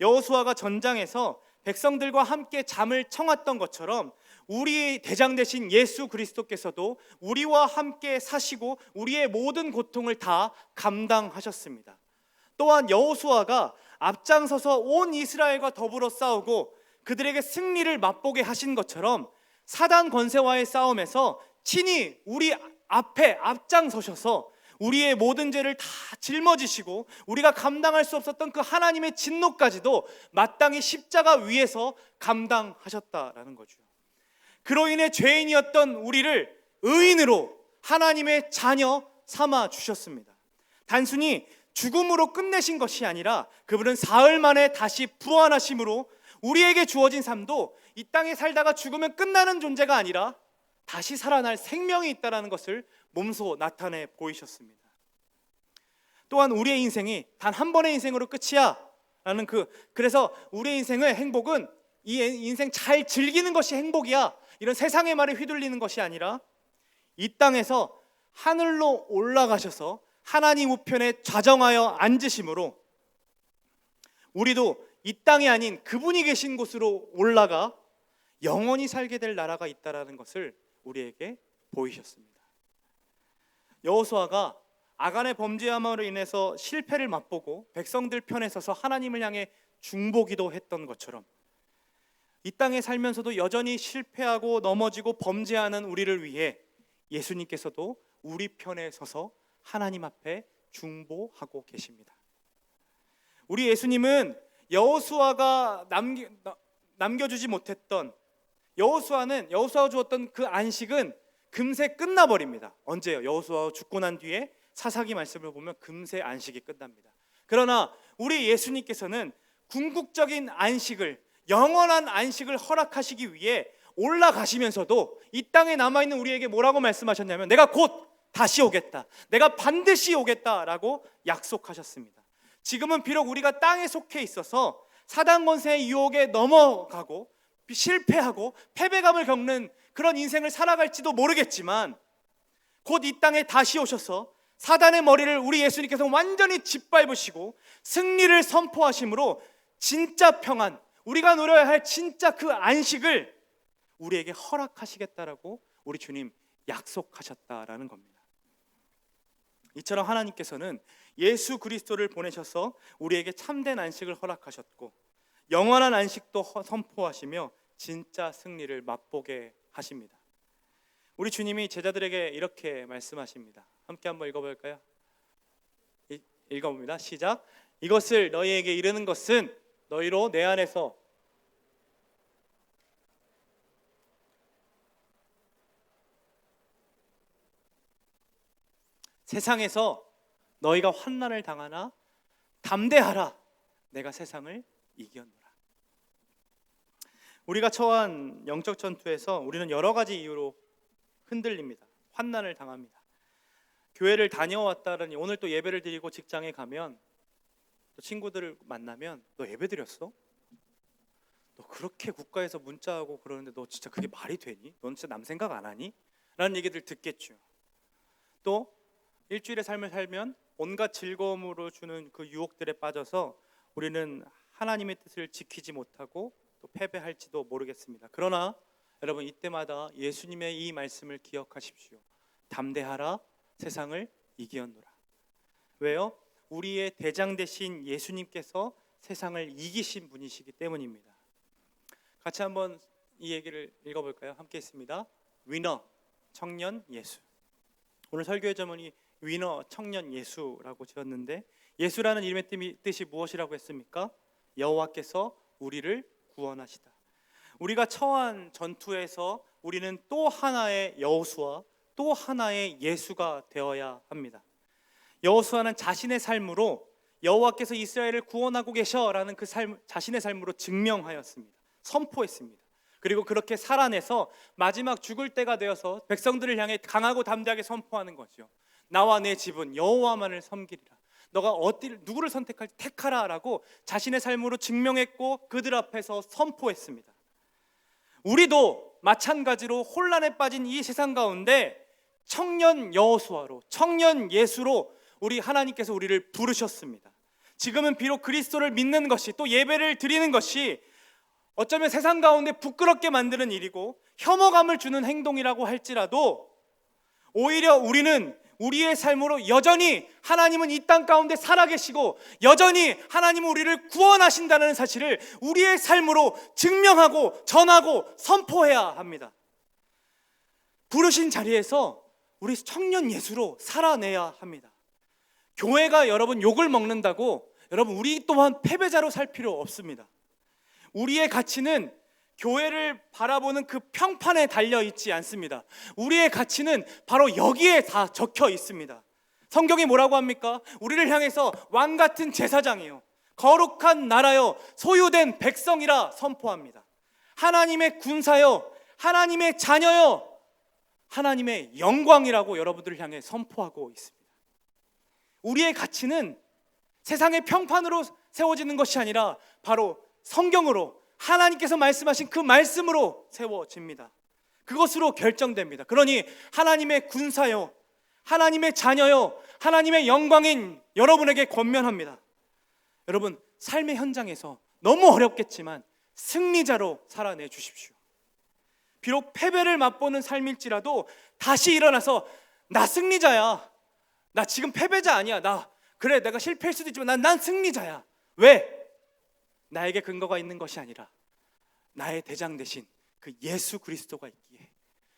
여호수아가 전장에서 백성들과 함께 잠을 청했던 것처럼 우리의 대장 되신 예수 그리스도께서도 우리와 함께 사시고 우리의 모든 고통을 다 감당하셨습니다. 또한 여호수아가 앞장서서 온 이스라엘과 더불어 싸우고 그들에게 승리를 맛보게 하신 것처럼 사단 권세와의 싸움에서 친히 우리 앞에 앞장서셔서 우리의 모든 죄를 다 짊어지시고 우리가 감당할 수 없었던 그 하나님의 진노까지도 마땅히 십자가 위에서 감당하셨다라는 거죠. 그로 인해 죄인이었던 우리를 의인으로 하나님의 자녀 삼아 주셨습니다. 단순히 죽음으로 끝내신 것이 아니라 그분은 사흘 만에 다시 부활하심으로 우리에게 주어진 삶도 이 땅에 살다가 죽으면 끝나는 존재가 아니라 다시 살아날 생명이 있다는 것을 몸소 나타내 보이셨습니다. 또한 우리의 인생이 단 한 번의 인생으로 끝이야 라는 그래서 우리의 인생의 행복은 이 인생 잘 즐기는 것이 행복이야, 이런 세상의 말에 휘둘리는 것이 아니라 이 땅에서 하늘로 올라가셔서 하나님 우편에 좌정하여 앉으심으로 우리도 이 땅이 아닌 그분이 계신 곳으로 올라가 영원히 살게 될 나라가 있다는 것을 우리에게 보이셨습니다. 여호수아가 아간의 범죄함으로 인해서 실패를 맛보고 백성들 편에 서서 하나님을 향해 중보기도 했던 것처럼 이 땅에 살면서도 여전히 실패하고 넘어지고 범죄하는 우리를 위해 예수님께서도 우리 편에 서서 하나님 앞에 중보하고 계십니다. 우리 예수님은 여호수아가 남겨주지 못했던 여호수아가 주었던 그 안식은 금세 끝나버립니다. 언제요? 여호수아가 죽고 난 뒤에 사사기 말씀을 보면 금세 안식이 끝납니다. 그러나 우리 예수님께서는 궁극적인 안식을, 영원한 안식을 허락하시기 위해 올라가시면서도 이 땅에 남아있는 우리에게 뭐라고 말씀하셨냐면 내가 곧 다시 오겠다, 내가 반드시 오겠다라고 약속하셨습니다. 지금은 비록 우리가 땅에 속해 있어서 사단 권세의 유혹에 넘어가고 실패하고 패배감을 겪는 그런 인생을 살아갈지도 모르겠지만 곧 이 땅에 다시 오셔서 사단의 머리를 우리 예수님께서 완전히 짓밟으시고 승리를 선포하심으로 진짜 평안, 우리가 누려야 할 진짜 그 안식을 우리에게 허락하시겠다라고 우리 주님 약속하셨다라는 겁니다. 이처럼 하나님께서는 예수 그리스도를 보내셔서 우리에게 참된 안식을 허락하셨고 영원한 안식도 선포하시며 진짜 승리를 맛보게 하십니다. 우리 주님이 제자들에게 이렇게 말씀하십니다. 함께 한번 읽어볼까요? 읽어봅니다. 시작. 이것을 너희에게 이르는 것은 너희로 내 안에서 세상에서 너희가 환난을 당하나 담대하라, 내가 세상을 이겼노라. 우리가 처한 영적 전투에서 우리는 여러 가지 이유로 흔들립니다. 환난을 당합니다. 교회를 다녀왔다더니 오늘 또 예배를 드리고 직장에 가면 또 친구들을 만나면 너 예배 드렸어? 너 그렇게 국가에서 문자하고 그러는데 너 진짜 그게 말이 되니? 넌 진짜 남 생각 안 하니? 라는 얘기들 듣겠죠. 또 일주일의 삶을 살면 온갖 즐거움으로 주는 그 유혹들에 빠져서 우리는 하나님의 뜻을 지키지 못하고 또 패배할지도 모르겠습니다. 그러나 여러분, 이때마다 예수님의 이 말씀을 기억하십시오. 담대하라, 세상을 이기었노라. 왜요? 우리의 대장 되신 예수님께서 세상을 이기신 분이시기 때문입니다. 같이 한번 이 얘기를 읽어볼까요? 함께 있습니다. 위너 청년 예수. 오늘 설교의 제목이 위너 청년 예수라고 지었는데, 예수라는 이름의 뜻이 무엇이라고 했습니까? 여호와께서 우리를 구원하시다. 우리가 처한 전투에서 우리는 또 하나의 여호수아, 또 하나의 예수가 되어야 합니다. 여호수아는 자신의 삶으로 여호와께서 이스라엘을 구원하고 계셔라는 그 자신의 삶으로 증명하였습니다. 선포했습니다. 그리고 그렇게 살아내서 마지막 죽을 때가 되어서 백성들을 향해 강하고 담대하게 선포하는 거죠. 나와 내 집은 여호와만을 섬기리라. 너가 누구를 선택할지 택하라라고 자신의 삶으로 증명했고 그들 앞에서 선포했습니다. 우리도 마찬가지로 혼란에 빠진 이 세상 가운데 청년 여호수아로, 청년 예수로 우리 하나님께서 우리를 부르셨습니다. 지금은 비록 그리스도를 믿는 것이, 또 예배를 드리는 것이 어쩌면 세상 가운데 부끄럽게 만드는 일이고 혐오감을 주는 행동이라고 할지라도, 오히려 우리는 우리의 삶으로 여전히 하나님은 이 땅 가운데 살아계시고 여전히 하나님은 우리를 구원하신다는 사실을 우리의 삶으로 증명하고 전하고 선포해야 합니다. 부르신 자리에서 우리 청년 예수로 살아내야 합니다. 교회가 여러분 욕을 먹는다고 여러분 우리 또한 패배자로 살 필요 없습니다. 우리의 가치는 교회를 바라보는 그 평판에 달려있지 않습니다. 우리의 가치는 바로 여기에 다 적혀 있습니다. 성경이 뭐라고 합니까? 우리를 향해서 왕같은 제사장이요, 거룩한 나라요, 소유된 백성이라 선포합니다. 하나님의 군사요, 하나님의 자녀요, 하나님의 영광이라고 여러분들을 향해 선포하고 있습니다. 우리의 가치는 세상의 평판으로 세워지는 것이 아니라 바로 성경으로, 하나님께서 말씀하신 그 말씀으로 세워집니다. 그것으로 결정됩니다. 그러니 하나님의 군사요, 하나님의 자녀요, 하나님의 영광인 여러분에게 권면합니다. 여러분, 삶의 현장에서 너무 어렵겠지만 승리자로 살아내 주십시오. 비록 패배를 맛보는 삶일지라도 다시 일어나서 나 승리자야, 나 지금 패배자 아니야, 그래 내가 실패할 수도 있지만 난 승리자야. 왜? 나에게 근거가 있는 것이 아니라 나의 대장 되신 그 예수 그리스도가 있기에,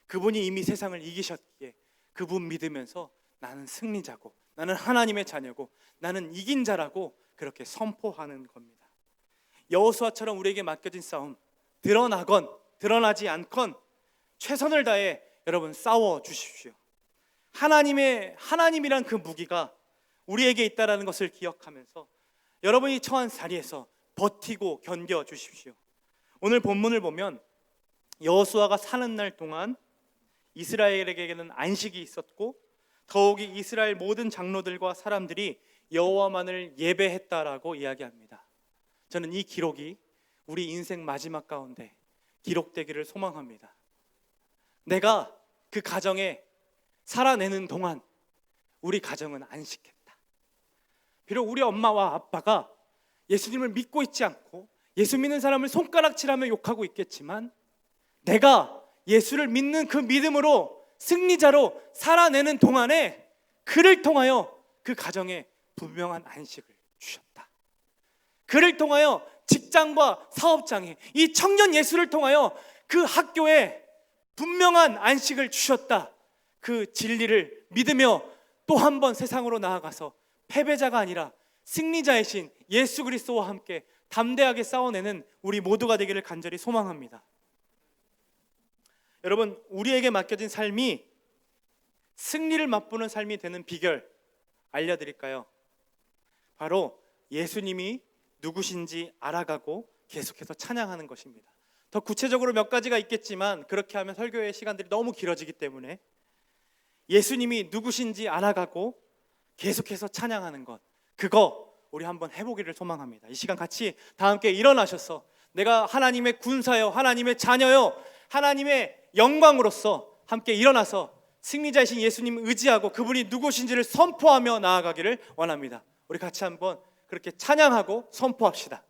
그분이 이미 세상을 이기셨기에 그분 믿으면서 나는 승리자고, 나는 하나님의 자녀고, 나는 이긴 자라고 그렇게 선포하는 겁니다. 여호수아처럼 우리에게 맡겨진 싸움, 드러나건 드러나지 않건 최선을 다해 여러분 싸워 주십시오. 하나님이란 그 무기가 우리에게 있다라는 것을 기억하면서 여러분이 처한 자리에서 버티고 견뎌 주십시오. 오늘 본문을 보면 여호수아가 사는 날 동안 이스라엘에게는 안식이 있었고, 더욱이 이스라엘 모든 장로들과 사람들이 여호와만을 예배했다라고 이야기합니다. 저는 이 기록이 우리 인생 마지막 가운데 기록되기를 소망합니다. 내가 그 가정에 살아내는 동안 우리 가정은 안식했다. 비록 우리 엄마와 아빠가 예수님을 믿고 있지 않고 예수 믿는 사람을 손가락질하며 욕하고 있겠지만, 내가 예수를 믿는 그 믿음으로 승리자로 살아내는 동안에 그를 통하여 그 가정에 분명한 안식을 주셨다. 그를 통하여 직장과 사업장에, 이 청년 예수를 통하여 그 학교에 분명한 안식을 주셨다. 그 진리를 믿으며 또 한 번 세상으로 나아가서 패배자가 아니라 승리자이신 예수 그리스도와 함께 담대하게 싸워내는 우리 모두가 되기를 간절히 소망합니다. 여러분, 우리에게 맡겨진 삶이 승리를 맛보는 삶이 되는 비결 알려드릴까요? 바로 예수님이 누구신지 알아가고 계속해서 찬양하는 것입니다. 더 구체적으로 몇 가지가 있겠지만 그렇게 하면 설교의 시간들이 너무 길어지기 때문에 예수님이 누구신지 알아가고 계속해서 찬양하는 것, 그거 우리 한번 해보기를 소망합니다. 이 시간 같이 다 함께 일어나셔서 내가 하나님의 군사요, 하나님의 자녀요, 하나님의 영광으로서 함께 일어나서 승리자이신 예수님 의지하고 그분이 누구신지를 선포하며 나아가기를 원합니다. 우리 같이 한번 그렇게 찬양하고 선포합시다.